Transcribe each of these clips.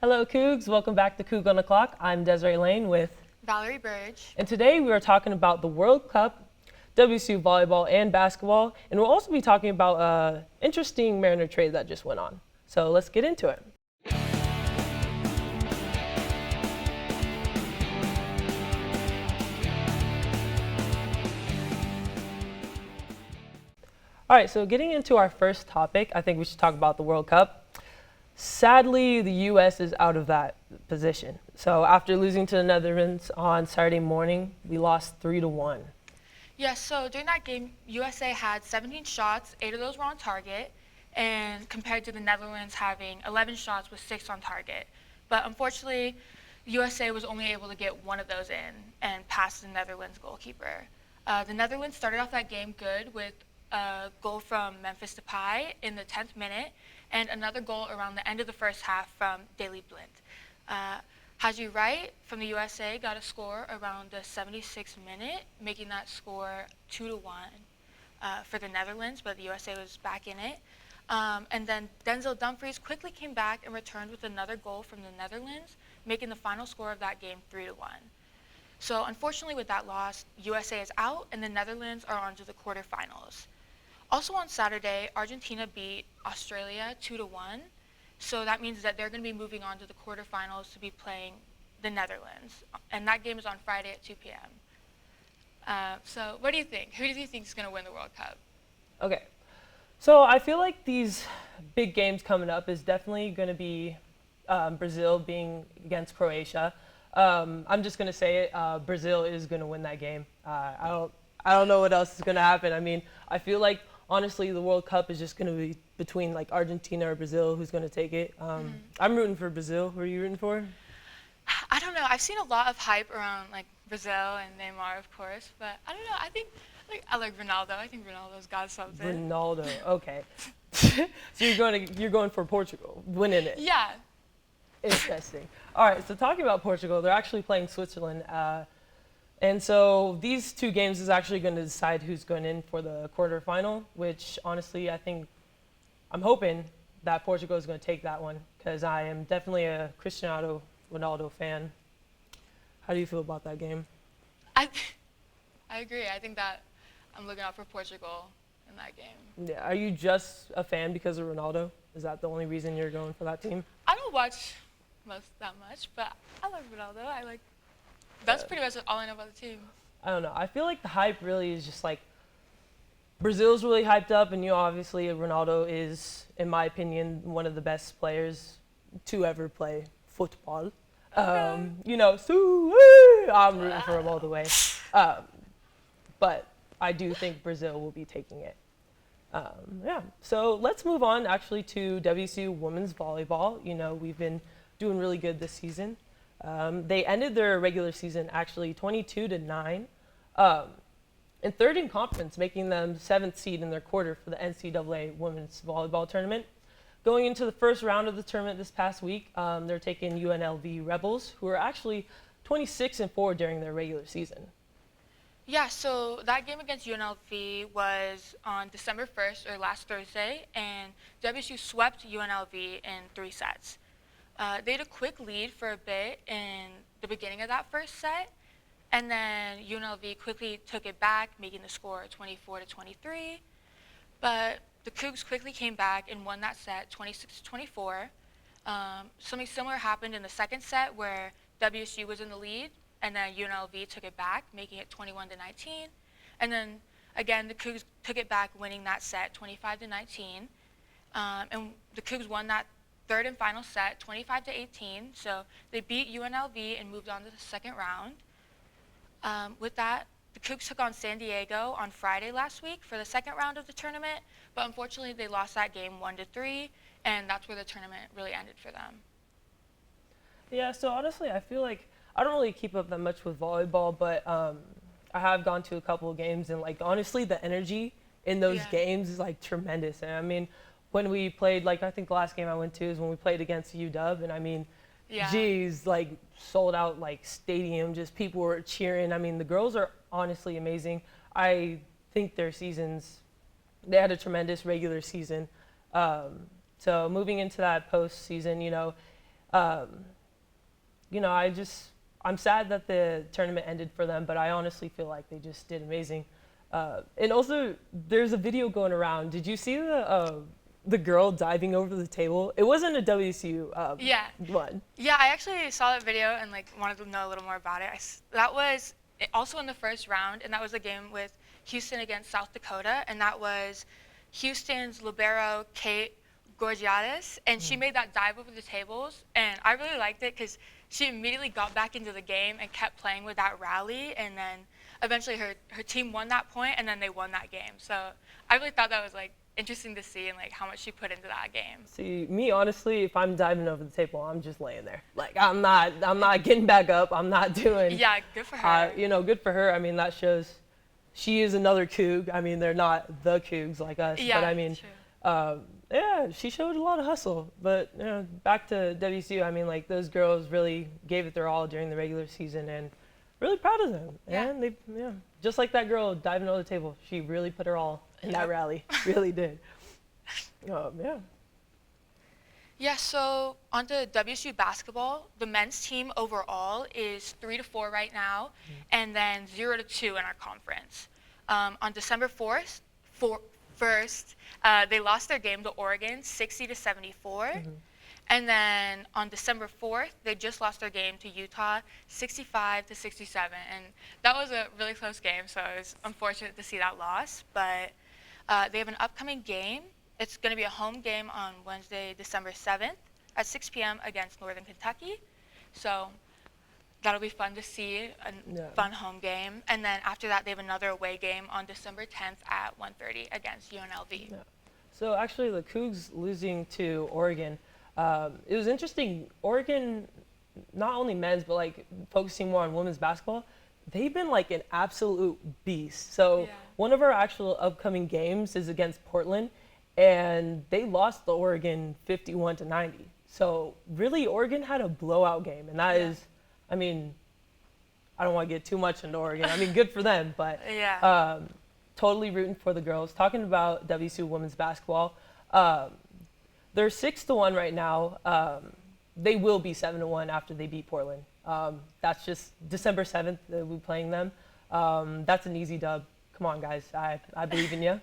Hello, Cougs. Welcome back to Coug on the Clock. I'm Desiree Lane with Valerie Burdge. and today we are talking about the World Cup, WSU volleyball and basketball, and we'll also be talking about an interesting Mariner trade that just went on. So let's get into it. All right, so getting into our first topic, I think we should talk about the World Cup. Sadly, the U.S. is out of that position. So after losing to the Netherlands on Saturday morning, we lost 3-1. Yes, so during that game, USA had 17 shots, 8 of those were on target, and compared to the Netherlands having 11 shots with 6 on target. But unfortunately, USA was only able to get 1 of those in and pass the Netherlands goalkeeper. The Netherlands started off that game good with a goal from Memphis Depay in the 10th minute, and another goal around the end of the first half from Daley Blind. Haji Wright from the USA got a score around the 76th minute, making that score 2-1 for the Netherlands, but the USA was back in it. And then Denzel Dumfries quickly came back and returned with another goal from the Netherlands, making the final score of that game 3-1. So unfortunately with that loss, USA is out and the Netherlands are on to the quarterfinals. Also on Saturday, Argentina beat Australia 2-1. So that means that they're going to be moving on to the quarterfinals to be playing the Netherlands. And that game is on Friday at 2 p.m. So what do you think? Who do you think is going to win the World Cup? Okay, so I feel like these big games coming up is definitely going to be Brazil being against Croatia. I'm just going to say it, Brazil is going to win that game. I don't know what else is going to happen. I mean, I feel like honestly, the World Cup is just going to be between like Argentina or Brazil who's going to take it. I'm rooting for Brazil. Who are you rooting for? I don't know. I've seen a lot of hype around like Brazil and Neymar, of course, but I don't know. I think I like Ronaldo. I think Ronaldo's got something. Ronaldo. Okay. So you're going for Portugal, winning it. Yeah. Interesting. All right. So talking about Portugal, they're actually playing Switzerland. And so these two games is actually going to decide who's going in for the quarterfinal, which honestly I'm hoping that Portugal is going to take that one because I am definitely a Cristiano Ronaldo fan. How do you feel about that game? I agree. I think that I'm looking out for Portugal in that game. Yeah. Are you just a fan because of Ronaldo? Is that the only reason you're going for that team? I don't watch that much, but I like Ronaldo. That's pretty much all I know about the team. I don't know. I feel like the hype really is just like Brazil's really hyped up, and obviously Ronaldo is, in my opinion, one of the best players to ever play football. I'm rooting for him all the way. But I do think Brazil will be taking it. So let's move on actually to WSU women's volleyball. We've been doing really good this season. They ended their regular season actually 22-9, and third in conference, making them 7th seed in their quarter for the NCAA women's volleyball tournament. Going into the first round of the tournament this past week, they're taking UNLV Rebels, who are actually 26-4 during their regular season. Yeah, so that game against UNLV was on December 1st, or last Thursday, and WSU swept UNLV in 3 sets. They had a quick lead for a bit in the beginning of that first set, and then UNLV quickly took it back, making the score 24-23. But the Cougs quickly came back and won that set 26-24. Something similar happened in the second set where WSU was in the lead, and then UNLV took it back, making it 21-19. And then again, the Cougs took it back, winning that set 25-19. And the Cougs won that third and final set 25-18. So they beat UNLV and moved on to the second round. With that, the Cougs took on San Diego on Friday last week for the second round of the tournament, but unfortunately they lost that game 1-3, and that's where the tournament really ended for them. Yeah, so honestly, I feel like I don't really keep up that much with volleyball, but I have gone to a couple of games, and like honestly, the energy in those games is like tremendous. And I mean, when we played, like I think the last game I went to is when we played against UW, and I mean, geez, like sold out like stadium, just people were cheering. I mean, the girls are honestly amazing. I think their seasons, they had a tremendous regular season. So moving into that postseason, You know, I'm sad that the tournament ended for them, but I honestly feel like they just did amazing. And also, there's a video going around. Did you see the girl diving over the table? It wasn't a WSU one. Yeah, I actually saw that video and like wanted to know a little more about it. That was also in the first round, and that was a game with Houston against South Dakota, and that was Houston's libero Kate Gorgiades, and she made that dive over the tables, and I really liked it because she immediately got back into the game and kept playing with that rally, and then eventually her team won that point, and then they won that game. So I really thought that was like interesting to see and like how much she put into that game. See, me honestly, if I'm diving over the table, I'm just laying there. Like I'm not getting back up. I'm not doing. Yeah, good for her. You know, good for her. I mean, that shows she is another Coug. I mean, they're not the Cougs like us, Yeah, but I mean, yeah, she showed a lot of hustle. But you know, back to WSU, I mean, like those girls really gave it their all during the regular season, and really proud of them. Yeah. And they, just like that girl diving over the table, she really put her all in that rally. Really did. Yeah. Yeah, so on to WSU basketball, the men's team overall is 3-4 right now, and then 0-2 in our conference. On December 1st, they lost their game to Oregon, 60-74. And then on December 4th, they just lost their game to Utah, 65-67. And that was a really close game, so it was unfortunate to see that loss. But they have an upcoming game. It's going to be a home game on Wednesday, December 7th at 6 p.m. against Northern Kentucky. So that'll be fun to see, a fun home game. And then after that, they have another away game on December 10th at 1:30 against UNLV. Yeah. So actually, the Cougs losing to Oregon, it was interesting. Oregon, not only men's, but like focusing more on women's basketball, they've been like an absolute beast. So one of our actual upcoming games is against Portland, and they lost to Oregon 51-90. So really, Oregon had a blowout game, and that is, I mean, I don't want to get too much into Oregon. I mean, good for them, but totally rooting for the girls. Talking about WSU women's basketball, they're 6-1 right now. They will be 7-1 after they beat Portland. That's just December 7th that we'll be playing them. That's an easy dub. Come on, guys. I believe in you.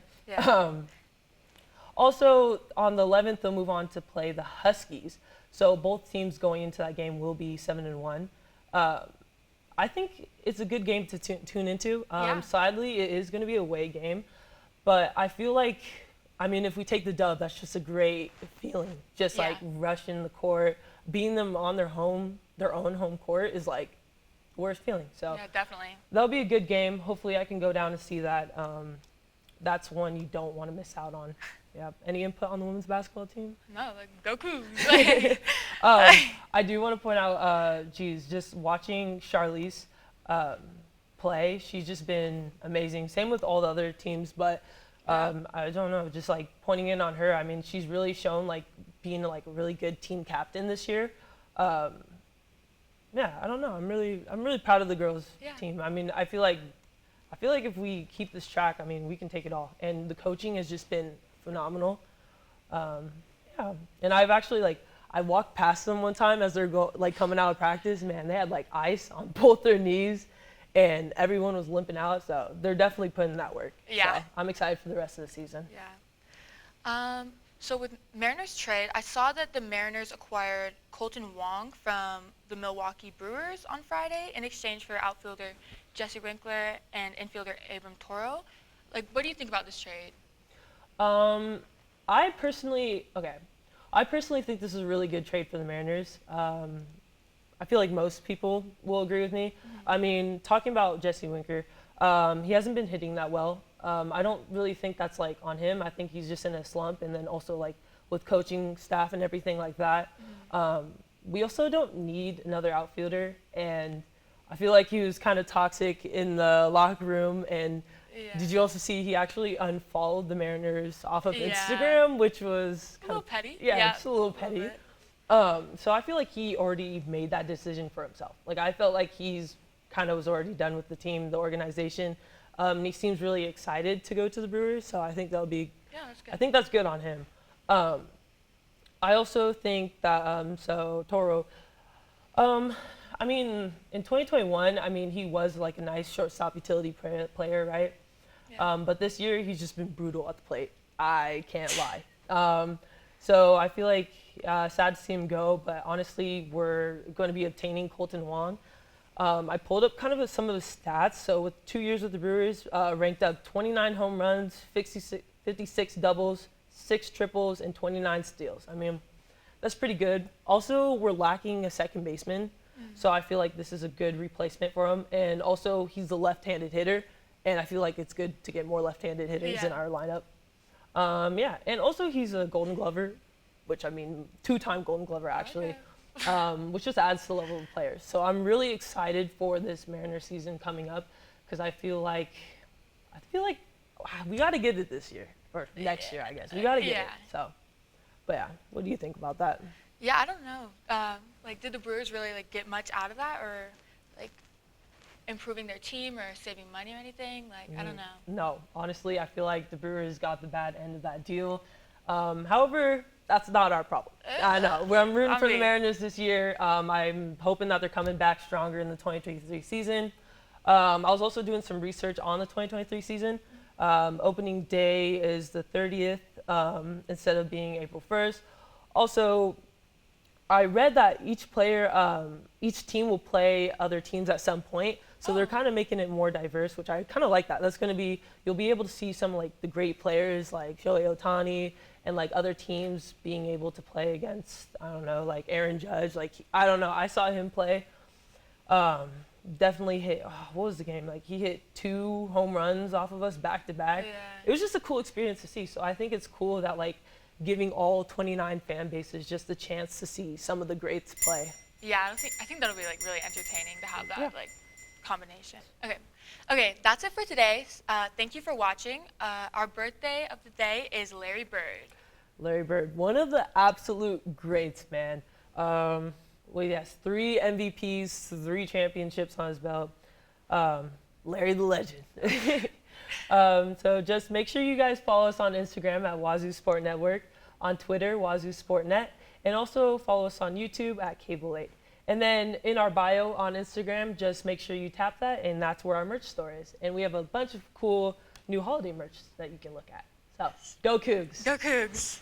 Also, on the 11th, they'll move on to play the Huskies. So both teams going into that game will be 7-1. I think it's a good game to tune into. Sadly, it is going to be a away game. But I feel like, I mean, if we take the dub, that's just a great feeling. Just like rushing the court, beating them on their own home court is like the worst feeling. So definitely. That'll be a good game. Hopefully I can go down and see that. That's one you don't want to miss out on. Yeah. Any input on the women's basketball team? No, like go Cougs. I do want to point out, just watching Charlize play, she's just been amazing. Same with all the other teams, but I don't know, just like pointing in on her. I mean, she's really shown like being like a really good team captain this year. I don't know. I'm really proud of the girls team. I mean, I feel like if we keep this track, I mean, we can take it all. And the coaching has just been phenomenal. And I've actually I walked past them one time as they're coming out of practice. Man, they had like ice on both their knees, and everyone was limping out. So they're definitely putting in that work. Yeah. So I'm excited for the rest of the season. Yeah. So with Mariners trade, I saw that the Mariners acquired Colton Wong from the Milwaukee Brewers on Friday in exchange for outfielder Jesse Winkler and infielder Abram Toro. Like, what do you think about this trade? I personally think this is a really good trade for the Mariners. I feel like most people will agree with me. I mean, talking about Jesse Winker, he hasn't been hitting that well. I don't really think that's like on him. I think he's just in a slump, and then also like with coaching staff and everything like that. We also don't need another outfielder, and I feel like he was kind of toxic in the locker room. And did you also see he actually unfollowed the Mariners off of Instagram, which was a little petty. Yeah, just a little petty. So I feel like he already made that decision for himself. Like, I felt like he's kind of was already done with the team, the organization. And he seems really excited to go to the Brewers, so I think that'll be. Yeah, that's good. I think that's good on him. I also think that so Toro. I mean, in 2021, I mean he was like a nice shortstop utility player, right? Yeah. But this year he's just been brutal at the plate. I can't lie. So I feel like sad to see him go, but honestly, we're going to be obtaining Colton Wong. I pulled up kind of some of the stats. So with 2 years with the Brewers, ranked up 29 home runs, 56 doubles, 6 triples, and 29 steals. I mean, that's pretty good. Also, we're lacking a second baseman, so I feel like this is a good replacement for him. And also, he's a left-handed hitter, and I feel like it's good to get more left-handed hitters in our lineup. Yeah, and also he's a Golden Glover, which I mean, 2-time Golden Glover actually, which just adds to the level of the players. So I'm really excited for this Mariners season coming up because I feel like we got to get it this year or next year, I guess. We got to get it. So, but yeah, what do you think about that? Yeah, I don't know. Like, did the Brewers really like get much out of that, or like improving their team or saving money or anything? Like, I don't know. No, honestly, I feel like the Brewers got the bad end of that deal. However, that's not our problem. I know. I'm rooting for the Mariners this year. I'm hoping that they're coming back stronger in the 2023 season. I was also doing some research on the 2023 season. Opening day is the 30th instead of being April 1st. Also, I read that each team will play other teams at some point. So they're kind of making it more diverse, which I kind of like that. That's going to be, you'll be able to see some like the great players like Shohei Ohtani and like other teams being able to play against, I don't know, like Aaron Judge. Like, I don't know. I saw him play. Definitely hit, what was the game? Like he hit 2 home runs off of us back to back. It was just a cool experience to see. So I think it's cool that like giving all 29 fan bases just the chance to see some of the greats play. Yeah, I think that'll be like really entertaining to have that like combination. Okay, that's it for today. Thank you for watching. Our birthday of the day is Larry Bird. Larry Bird, one of the absolute greats, man. Well, yes, 3 MVPs, 3 championships on his belt. Larry the Legend. So just make sure you guys follow us on Instagram at Wazzu Sport Network, on Twitter, Wazzu Sport Net, and also follow us on YouTube at Cable 8. And then in our bio on Instagram, just make sure you tap that, and that's where our merch store is. And we have a bunch of cool new holiday merch that you can look at. So, go Cougs! Go Cougs!